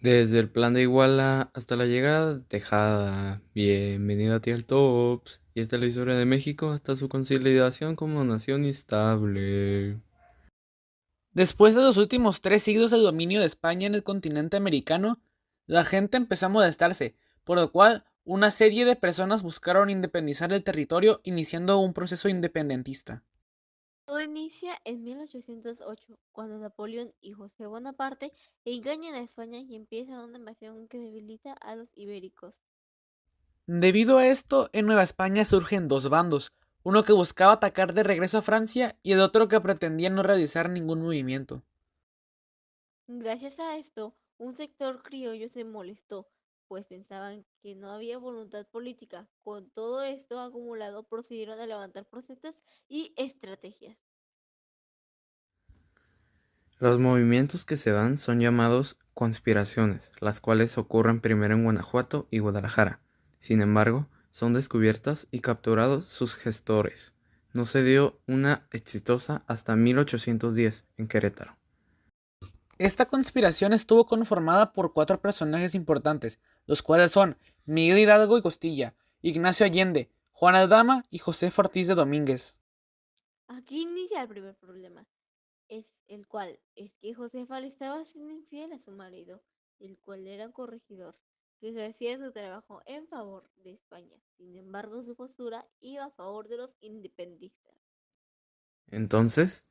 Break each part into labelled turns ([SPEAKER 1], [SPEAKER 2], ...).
[SPEAKER 1] Desde el plan de Iguala hasta la llegada de Tejada. Bienvenido a ti al Tops. Y esta es la historia de México hasta su consolidación como nación estable.
[SPEAKER 2] Después de los últimos 3 siglos de dominio de España en el continente americano, la gente empezó a molestarse, por lo cual una serie de personas buscaron independizar el territorio iniciando un proceso independentista.
[SPEAKER 3] Todo inicia en 1808, cuando Napoleón y José Bonaparte engañan a España y empieza una invasión que debilita a los ibéricos.
[SPEAKER 2] Debido a esto, en Nueva España surgen dos bandos, uno que buscaba atacar de regreso a Francia y el otro que pretendía no realizar ningún movimiento.
[SPEAKER 3] Gracias a esto, un sector criollo se molestó, pues pensaban que no había voluntad política. Con todo esto acumulado, procedieron a levantar protestas y estrategias.
[SPEAKER 1] Los movimientos que se dan son llamados conspiraciones, las cuales ocurren primero en Guanajuato y Guadalajara. Sin embargo, son descubiertas y capturados sus gestores. No se dio una exitosa hasta 1810 en Querétaro.
[SPEAKER 2] Esta conspiración estuvo conformada por cuatro personajes importantes, los cuales son Miguel Hidalgo y Costilla, Ignacio Allende, Juan Aldama y José Ortiz de Domínguez.
[SPEAKER 3] Aquí inicia el primer problema, es que Josefa le estaba siendo infiel a su marido, el cual era un corregidor, que ejercía su trabajo en favor de España. Sin embargo, su postura iba a favor de los independistas.
[SPEAKER 1] Entonces,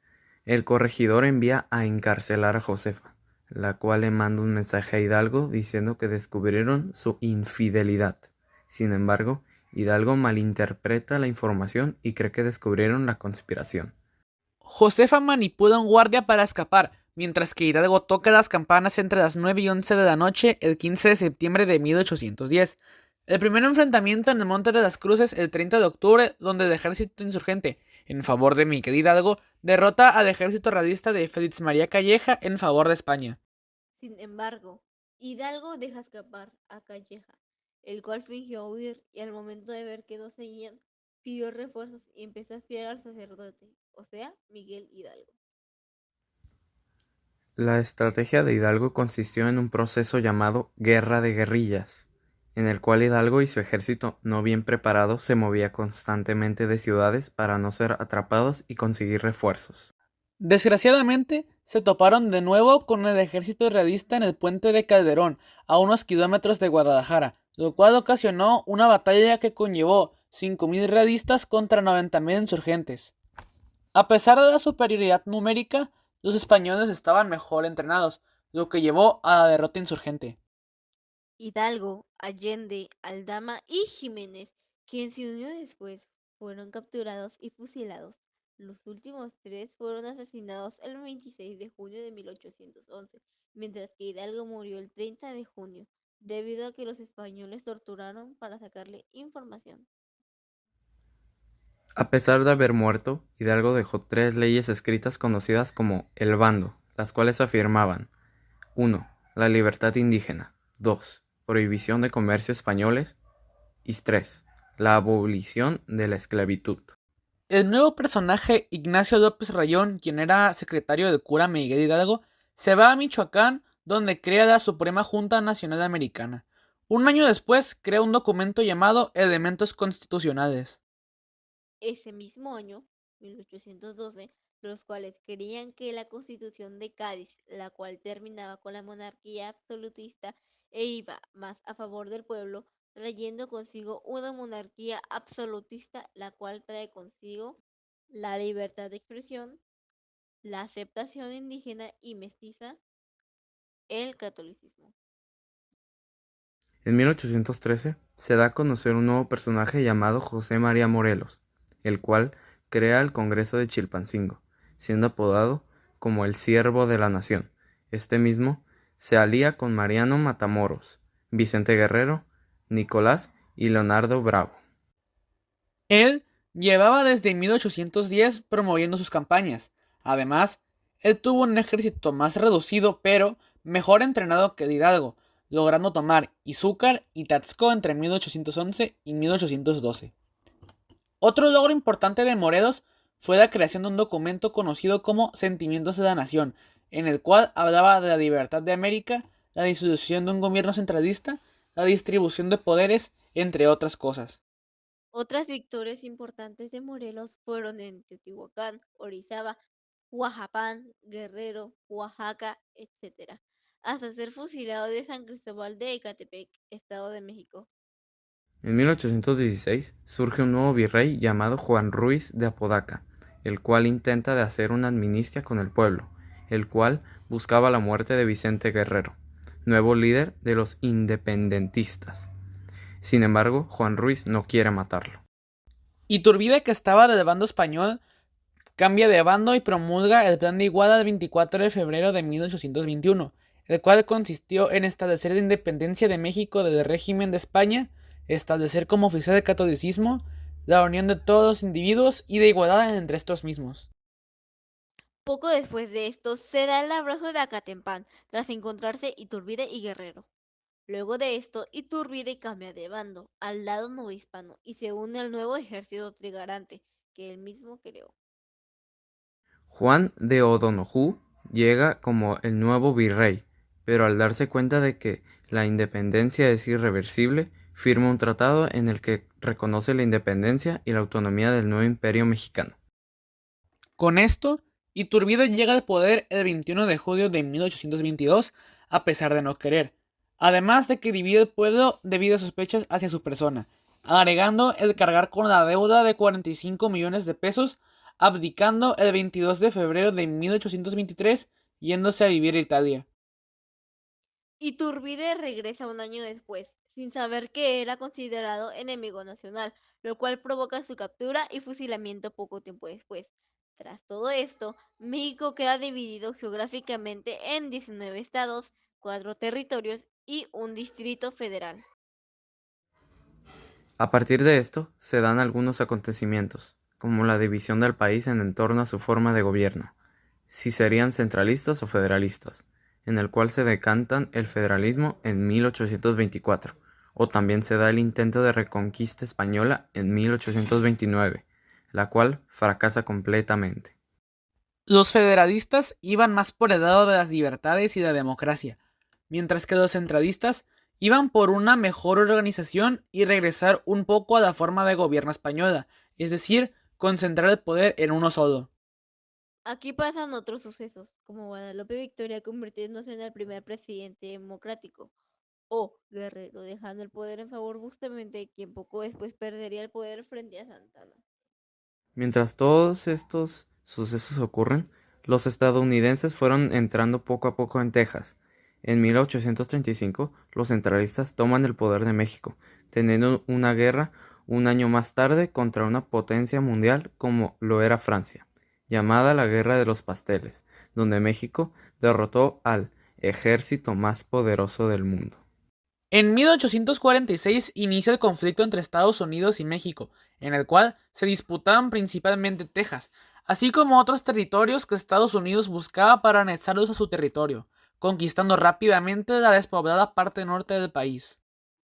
[SPEAKER 1] el corregidor envía a encarcelar a Josefa, la cual le manda un mensaje a Hidalgo diciendo que descubrieron su infidelidad. Sin embargo, Hidalgo malinterpreta la información y cree que descubrieron la conspiración.
[SPEAKER 2] Josefa manipula a un guardia para escapar, mientras que Hidalgo toca las campanas entre las 9 y 11 de la noche el 15 de septiembre de 1810. El primer enfrentamiento en el Monte de las Cruces el 30 de octubre, donde el ejército insurgente, en favor de Miguel Hidalgo, derrota al ejército realista de Félix María Calleja en favor de España.
[SPEAKER 3] Sin embargo, Hidalgo deja escapar a Calleja, el cual fingió huir y al momento de ver que no seguían, pidió refuerzos y empezó a espiar al sacerdote, o sea, Miguel Hidalgo.
[SPEAKER 1] La estrategia de Hidalgo consistió en un proceso llamado Guerra de Guerrillas, en el cual Hidalgo y su ejército no bien preparado se movía constantemente de ciudades para no ser atrapados y conseguir refuerzos.
[SPEAKER 2] Desgraciadamente, se toparon de nuevo con el ejército realista en el puente de Calderón, a unos kilómetros de Guadalajara, lo cual ocasionó una batalla que conllevó 5.000 realistas contra 90.000 insurgentes. A pesar de la superioridad numérica, los españoles estaban mejor entrenados, lo que llevó a la derrota insurgente.
[SPEAKER 3] Hidalgo, Allende, Aldama y Jiménez, quien se unió después, fueron capturados y fusilados. Los últimos tres fueron asesinados el 26 de junio de 1811, mientras que Hidalgo murió el 30 de junio, debido a que los españoles torturaron para sacarle información.
[SPEAKER 1] A pesar de haber muerto, Hidalgo dejó tres leyes escritas conocidas como el Bando, las cuales afirmaban: 1. La libertad indígena. 2. Prohibición de comercio españoles. Y 3. La abolición de la esclavitud.
[SPEAKER 2] El nuevo personaje, Ignacio López Rayón, quien era secretario del cura Miguel Hidalgo, se va a Michoacán, donde crea la Suprema Junta Nacional Americana. Un año después, crea un documento llamado Elementos Constitucionales.
[SPEAKER 3] Ese mismo año, 1812, los cuales creían que la Constitución de Cádiz, la cual terminaba con la monarquía absolutista e iba más a favor del pueblo, trayendo consigo una monarquía absolutista, la cual trae consigo la libertad de expresión, la aceptación indígena y mestiza, el catolicismo.
[SPEAKER 1] En 1813 se da a conocer un nuevo personaje llamado José María Morelos, el cual crea el Congreso de Chilpancingo, siendo apodado como el Siervo de la Nación. Este mismo se alía con Mariano Matamoros, Vicente Guerrero, Nicolás y Leonardo Bravo.
[SPEAKER 2] Él llevaba desde 1810 promoviendo sus campañas. Además, él tuvo un ejército más reducido, pero mejor entrenado que el Hidalgo, logrando tomar Izúcar y Taxco entre 1811 y 1812. Otro logro importante de Morelos fue la creación de un documento conocido como Sentimientos de la Nación, en el cual hablaba de la libertad de América, la disolución de un gobierno centralista, la distribución de poderes, entre otras cosas.
[SPEAKER 3] Otras victorias importantes de Morelos fueron en Teotihuacán, Orizaba, Huajapán, Guerrero, Oaxaca, etc., hasta ser fusilado de San Cristóbal de Ecatepec, Estado de México.
[SPEAKER 1] En 1816 surge un nuevo virrey llamado Juan Ruiz de Apodaca, el cual intenta de hacer una amnistía con el pueblo, el cual buscaba la muerte de Vicente Guerrero, nuevo líder de los independentistas. Sin embargo, Juan Ruiz no quiere matarlo.
[SPEAKER 2] Iturbide, que estaba del bando español, cambia de bando y promulga el Plan de Iguala el 24 de febrero de 1821, el cual consistió en establecer la independencia de México del régimen de España, establecer como oficial el catolicismo, la unión de todos los individuos y de igualdad entre estos mismos.
[SPEAKER 3] Poco después de esto se da el abrazo de Acatempán, tras encontrarse Iturbide y Guerrero. Luego de esto, Iturbide cambia de bando al lado novohispano y se une al nuevo ejército trigarante que él mismo creó.
[SPEAKER 1] Juan de O'Donoghue llega como el nuevo virrey, pero al darse cuenta de que la independencia es irreversible, firma un tratado en el que reconoce la independencia y la autonomía del nuevo imperio mexicano.
[SPEAKER 2] Con esto, Iturbide llega al poder el 21 de julio de 1822, a pesar de no querer, además de que dividió el pueblo debido a sospechas hacia su persona, agregando el cargar con la deuda de 45 millones de pesos, abdicando el 22 de febrero de 1823, yéndose a vivir a Italia.
[SPEAKER 3] Iturbide regresa un año después, sin saber que era considerado enemigo nacional, lo cual provoca su captura y fusilamiento poco tiempo después. Tras todo esto, México queda dividido geográficamente en 19 estados, 4 territorios y un distrito federal.
[SPEAKER 1] A partir de esto, se dan algunos acontecimientos, como la división del país en torno a su forma de gobierno, si serían centralistas o federalistas, en el cual se decantan el federalismo en 1824, o también se da el intento de reconquista española en 1829, la cual fracasa completamente.
[SPEAKER 2] Los federalistas iban más por el lado de las libertades y la democracia, mientras que los centralistas iban por una mejor organización y regresar un poco a la forma de gobierno española, es decir, concentrar el poder en uno solo.
[SPEAKER 3] Aquí pasan otros sucesos, como Guadalupe Victoria convirtiéndose en el primer presidente democrático, o Guerrero dejando el poder en favor justamente quien poco después perdería el poder frente a Santana.
[SPEAKER 1] Mientras todos estos sucesos ocurren, los estadounidenses fueron entrando poco a poco en Texas. En 1835, los centralistas toman el poder de México, teniendo una guerra un año más tarde contra una potencia mundial como lo era Francia, llamada la Guerra de los Pasteles, donde México derrotó al ejército más poderoso del mundo.
[SPEAKER 2] En 1846 inicia el conflicto entre Estados Unidos y México, en el cual se disputaban principalmente Texas, así como otros territorios que Estados Unidos buscaba para anexarlos a su territorio, conquistando rápidamente la despoblada parte norte del país.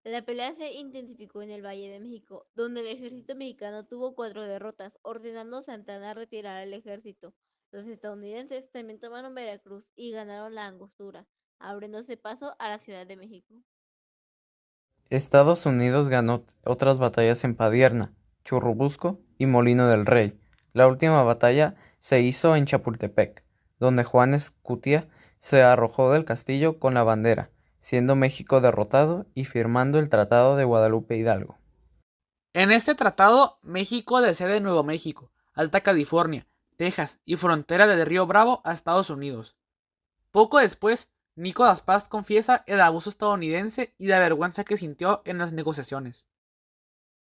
[SPEAKER 3] La pelea se intensificó en el Valle de México, donde el ejército mexicano tuvo 4 derrotas, ordenando a Santana retirar al ejército. Los estadounidenses también tomaron Veracruz y ganaron la Angostura, abriéndose paso a la Ciudad de México.
[SPEAKER 1] Estados Unidos ganó otras batallas en Padierna, Churubusco y Molino del Rey. La última batalla se hizo en Chapultepec, donde Juan Escutia se arrojó del castillo con la bandera, siendo México derrotado y firmando el Tratado de Guadalupe Hidalgo.
[SPEAKER 2] En este tratado, México le cede Nuevo México, Alta California, Texas y frontera del Río Bravo a Estados Unidos. Poco después, Nicolás Paz confiesa el abuso estadounidense y la vergüenza que sintió en las negociaciones.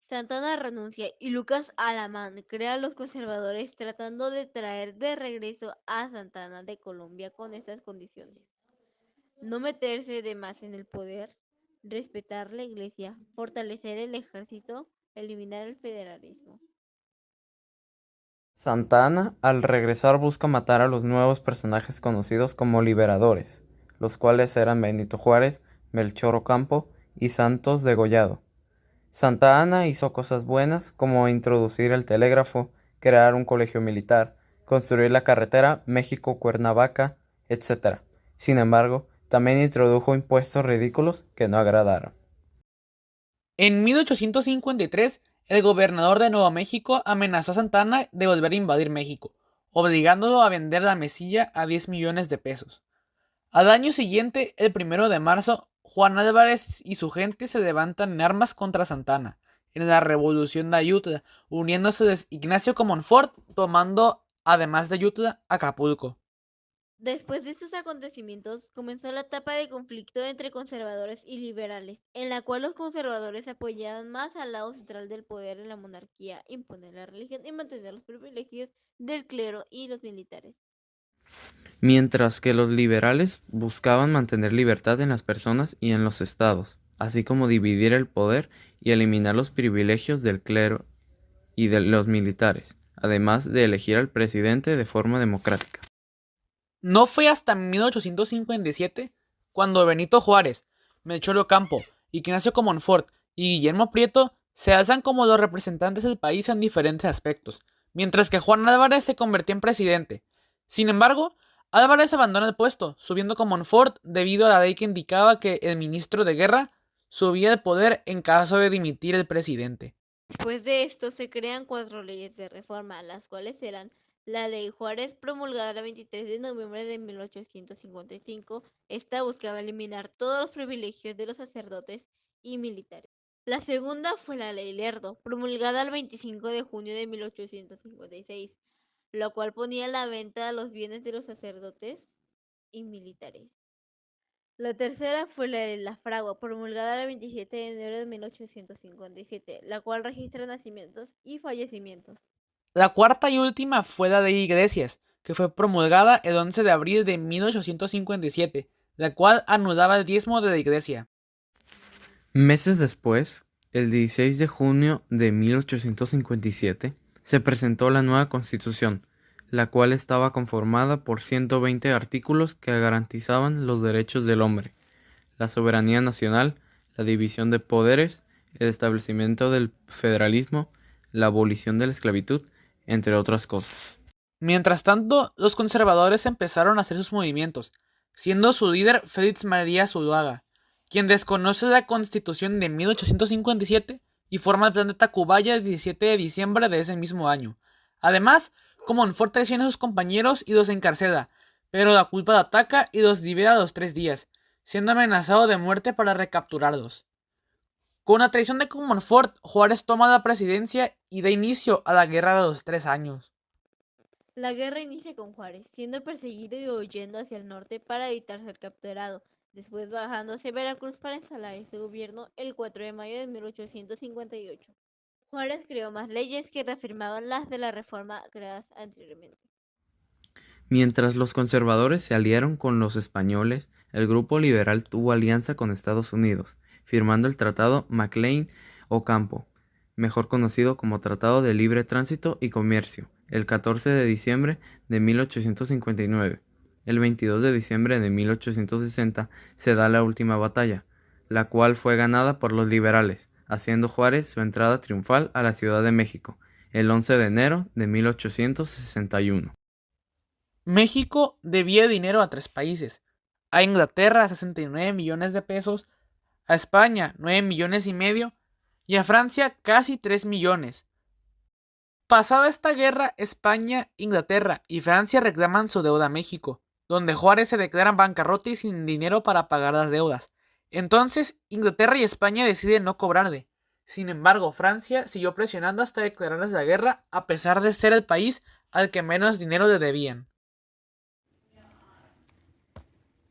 [SPEAKER 3] Santana renuncia y Lucas Alamán crea a los conservadores tratando de traer de regreso a Santana de Colombia con estas condiciones: no meterse de más en el poder, respetar la iglesia, fortalecer el ejército, eliminar el federalismo.
[SPEAKER 1] Santa Anna, al regresar, busca matar a los nuevos personajes conocidos como liberadores, los cuales eran Benito Juárez, Melchor Ocampo y Santos Degollado. Santa Anna hizo cosas buenas como introducir el telégrafo, crear un colegio militar, construir la carretera México-Cuernavaca, etc. Sin embargo, También introdujo impuestos ridículos que no agradaron.
[SPEAKER 2] En 1853, el gobernador de Nuevo México amenazó a Santa Anna de volver a invadir México, obligándolo a vender la mesilla a 10 millones de pesos. Al año siguiente, el 1 de marzo, Juan Álvarez y su gente se levantan en armas contra Santa Anna, en la Revolución de Ayutla, uniéndose a Ignacio Comonfort, tomando, además de Ayutla, Acapulco.
[SPEAKER 3] Después de estos acontecimientos, comenzó la etapa de conflicto entre conservadores y liberales, en la cual los conservadores apoyaban más al lado central del poder en la monarquía, imponer la religión y mantener los privilegios del clero y los militares.
[SPEAKER 1] Mientras que los liberales buscaban mantener libertad en las personas y en los estados, así como dividir el poder y eliminar los privilegios del clero y de los militares, además de elegir al presidente de forma democrática.
[SPEAKER 2] No fue hasta 1857 cuando Benito Juárez, Melchor Ocampo, Ignacio Comonfort y Guillermo Prieto se alzan como los representantes del país en diferentes aspectos, mientras que Juan Álvarez se convirtió en presidente. Sin embargo, Álvarez abandona el puesto, subiendo Comonfort debido a la ley que indicaba que el ministro de Guerra subía al poder en caso de dimitir el presidente.
[SPEAKER 3] Después de esto se crean 4 leyes de reforma, las cuales eran la Ley Juárez, promulgada el 23 de noviembre de 1855. Esta buscaba eliminar todos los privilegios de los sacerdotes y militares. La segunda fue la Ley Lerdo, promulgada el 25 de junio de 1856, la cual ponía a la venta los bienes de los sacerdotes y militares. La tercera fue la de la Fragua, promulgada el 27 de enero de 1857, la cual registra nacimientos y fallecimientos.
[SPEAKER 2] La cuarta y última fue la Ley Iglesias, que fue promulgada el 11 de abril de 1857, la cual anulaba el diezmo de la iglesia.
[SPEAKER 1] Meses después, el 16 de junio de 1857, se presentó la nueva Constitución, la cual estaba conformada por 120 artículos que garantizaban los derechos del hombre, la soberanía nacional, la división de poderes, el establecimiento del federalismo, la abolición de la esclavitud, entre otras cosas.
[SPEAKER 2] Mientras tanto, los conservadores empezaron a hacer sus movimientos, siendo su líder Félix María Zuluaga, quien desconoce la Constitución de 1857 y forma el Plan de Tacubaya el 17 de diciembre de ese mismo año. Además, Comonfort traiciona a sus compañeros y los encarcela, pero la culpa la ataca y los libera a los 3 días, siendo amenazado de muerte para recapturarlos. Con la traición de Comonfort, Juárez toma la presidencia y da inicio a la Guerra de los 3 años.
[SPEAKER 3] La guerra inicia con Juárez, siendo perseguido y huyendo hacia el norte para evitar ser capturado, después bajando hacia Veracruz para instalar su gobierno el 4 de mayo de 1858. Juárez creó más leyes que reafirmaban las de la reforma creadas anteriormente.
[SPEAKER 1] Mientras los conservadores se aliaron con los españoles, el grupo liberal tuvo alianza con Estados Unidos, firmando el Tratado McLean-Ocampo, mejor conocido como Tratado de Libre Tránsito y Comercio, el 14 de diciembre de 1859. El 22 de diciembre de 1860 se da la última batalla, la cual fue ganada por los liberales, haciendo Juárez su entrada triunfal a la Ciudad de México, el 11 de enero de 1861.
[SPEAKER 2] México debía dinero a 3 países: a Inglaterra 69 millones de pesos, a España 9 millones y medio y a Francia casi 3 millones. Pasada esta guerra, España, Inglaterra y Francia reclaman su deuda a México, donde Juárez se declara en bancarrota y sin dinero para pagar las deudas. Entonces, Inglaterra y España deciden no cobrarle. Sin embargo, Francia siguió presionando hasta declararles la guerra, a pesar de ser el país al que menos dinero le debían.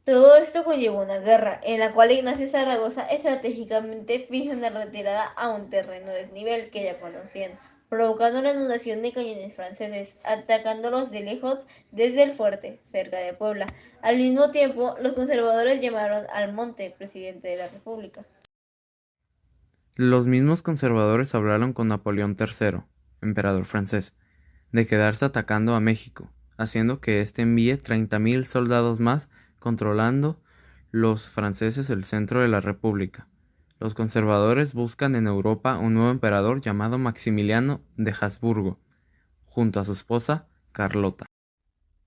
[SPEAKER 3] Todo esto conllevó una guerra, en la cual Ignacio Zaragoza estratégicamente finge una retirada a un terreno desnivel que ya conocían, provocando la inundación de cañones franceses, atacándolos de lejos desde el fuerte, cerca de Puebla. Al mismo tiempo, los conservadores llamaron al Monte presidente de la República.
[SPEAKER 1] Los mismos conservadores hablaron con Napoleón III, emperador francés, de quedarse atacando a México, haciendo que éste envíe 30,000 soldados más controlando los franceses el centro de la República. Los conservadores buscan en Europa un nuevo emperador llamado Maximiliano de Habsburgo, junto a su esposa Carlota.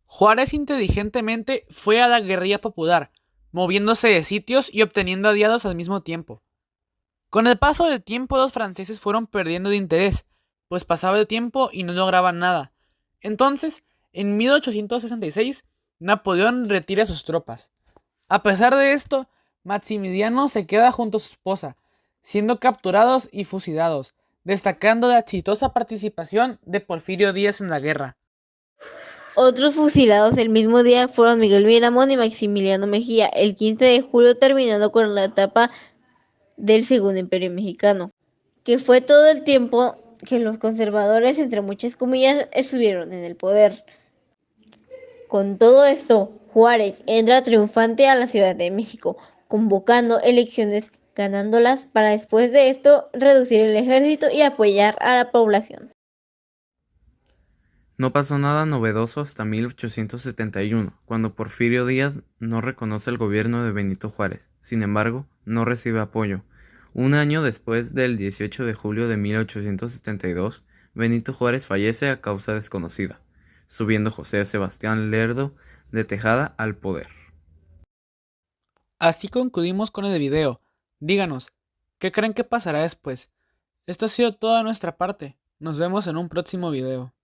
[SPEAKER 2] Juárez inteligentemente fue a la guerrilla popular, moviéndose de sitios y obteniendo aliados al mismo tiempo. Con el paso del tiempo los franceses fueron perdiendo de interés, pues pasaba el tiempo y no lograban nada. Entonces, en 1866, Napoleón retira sus tropas. A pesar de esto, Maximiliano se queda junto a su esposa, siendo capturados y fusilados, destacando la exitosa participación de Porfirio Díaz en la guerra.
[SPEAKER 3] Otros fusilados el mismo día fueron Miguel Miramón y Maximiliano Mejía, el 15 de julio, terminando con la etapa del Segundo Imperio Mexicano, que fue todo el tiempo que los conservadores, entre muchas comillas, estuvieron en el poder. Con todo esto, Juárez entra triunfante a la Ciudad de México, convocando elecciones, ganándolas para después de esto reducir el ejército y apoyar a la población.
[SPEAKER 1] No pasó nada novedoso hasta 1871, cuando Porfirio Díaz no reconoce el gobierno de Benito Juárez. Sin embargo, no recibe apoyo. Un año después del 18 de julio de 1872, Benito Juárez fallece a causa desconocida, subiendo José Sebastián Lerdo de Tejada al poder.
[SPEAKER 2] Así concluimos con el video. Díganos, ¿qué creen que pasará después? Esto ha sido toda nuestra parte. Nos vemos en un próximo video.